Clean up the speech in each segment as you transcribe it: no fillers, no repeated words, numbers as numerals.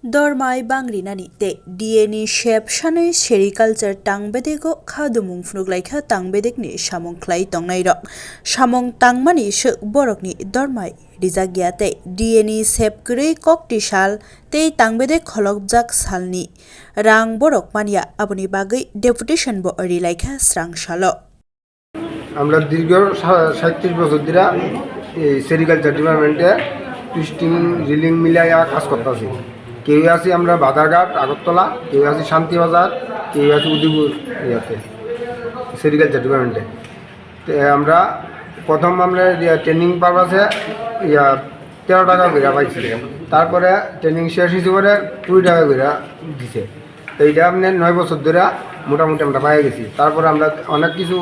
Dormai bangriani te DNA shape shane sericulture tangbedek khadumung phunuklaikha tangbedek ni samong khlai tongnai rok samong tangmani suk borok ni Dormai rijagya te DNA shape krei kokti sal te tangbedek kholokjak salni rang borok mania aboni bagai deputation bo rilaikha srang salo আমরা দীর্ঘ 37 বছর ধরে এই sericulture ডিপার্টমেন্টে twisting reeling মিলাইয়া কাজ করতেছি। কেউ আছি আমরা বাজারঘাট আগরতলা, কেউ আছি শান্তিবাজার, কেউ আছি উদয়পুর ইয়াতে সেরিকালচার ডিপার্টমেন্টে। তো আমরা প্রথম আমরা ট্রেনিং পারপাসে 13 টাকা করে পাইছি। তারপরে ট্রেনিং শেষ হয়েছে পরে 20 টাকা করে দিছে। তো এইটা আপনার 9 বছর ধরে মোটামুটি আমরা পাই গেছি। তারপরে আমরা অনেক কিছু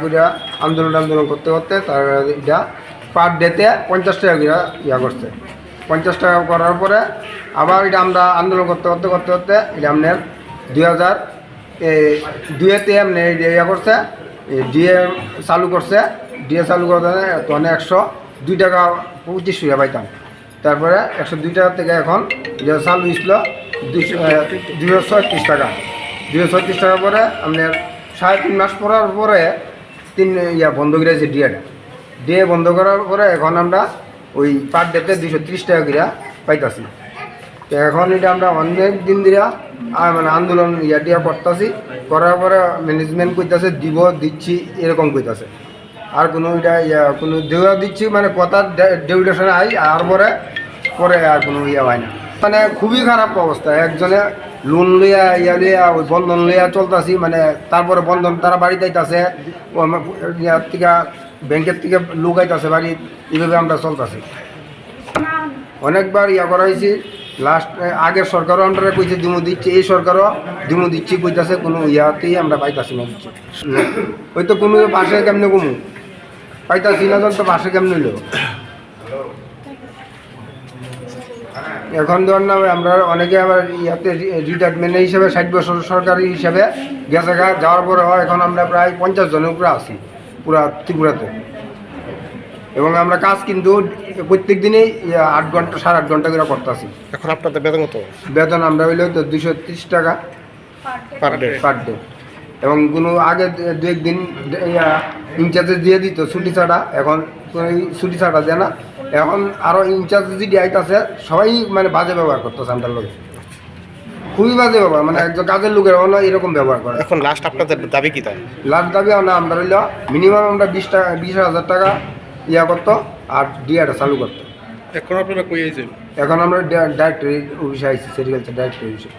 করিয়া আন্দোলন করতে করতে তার এটা পার ডেতে 50 টাকা করে করছে। 50 টাকা করার পরে আবার এটা আমরা আন্দোলন করতে এটা আপনার 2002-তে আপনার করছে, ডিএ চালু করছে। ডিএ চালু করতে তখন 102 টাকা 25 টাকা পাইতাম। তারপরে 102 টাকা থেকে এখন যে চালু হয়েছিল 236 টাকা। 236 টাকা পরে আপনার 3.5 মাস পরার পরে বন্ধ করে দিয়েছে ডিএ বন্ধ করার পরে এখন আমরা ওই পার ডেতে 230 টাকা করে পাইতাছি। তো এখন এটা আমরা অনেক দিন ধরে মানে আন্দোলন টিয়া করতেছি। করার পরে ম্যানেজমেন্ট কইতাছে দিচ্ছি এরকম কইতাছে। আর কোনো এটা কোনো দেওয়া দিচ্ছি মানে কথা ডেপুটেশনে আর পরে আর কোনো হয় না। মানে খুবই খারাপ অবস্থা। একজনে লোন লইয়া ওই বন্ধন লইয়া চলতেছি, মানে তারপরে বন্ধন তারা বাড়িতে আইতাছে, ইয়ার থেকে ব্যাংকের থেকে লোক আইতাছে বাড়ি, এইভাবে আমরা চলতেছি। অনেকবার করা হয়েছি। লাস্ট আগের সরকারও আমরা কইছে দিমু দিচ্ছি, এই সরকারও দিমু দিচ্ছি কইতাছে, কোনো ইয়াতেই আমরা পাইতাছি না দিচ্ছি। ওই তো কোনো পাশে কেমনে কমু পাইতাছি না, তো পাশে কেমনে হইল। এখন ধর না আমরা অনেকে আবার রিটায়ারমেন্ট হিসেবে 60 বছর সরকারি হিসেবে গেছে যাওয়ার পরে এখন আমরা প্রায় 50 জনের উপরে আছি পুরা ত্রিপুরাতে। এবং আমরা কাজ কিন্তু প্রত্যেক দিনেই 8 ঘন্টা 8.5 ঘন্টা করে করতেছি। এখন আপনাদের বেতন কত? বেতন আমরা হইলেও তো 230 টাকা পার ডে। এবং কোনো আগে 2-1 দিন ইনচার্জে দিয়ে দিত ছুটি ছাড়া, এখন ছুটি ছাড়া দেয় না। এখন আরও ইনচার্জ যদি আইতাছে সবাই মানে বাজে ব্যবহার করতেছে আমাদের লোক, খুবই বাজে ব্যবহার। মানে একজন কাজের লোকের এরকম ব্যবহার করে। এখন লাস্ট আপনাদের দাবি কি? তাই লাস্ট দাবি আমরা হইল মিনিমাম আমরা 20,000 টাকা করতো আর ডিআটা চালু করতো। এখন আপনারা কই আইছেন? এখন আমরা ডাইরেক্টরি অফিসে আইছি, সেরিকালচার ডাইরেক্টরি অফিসে।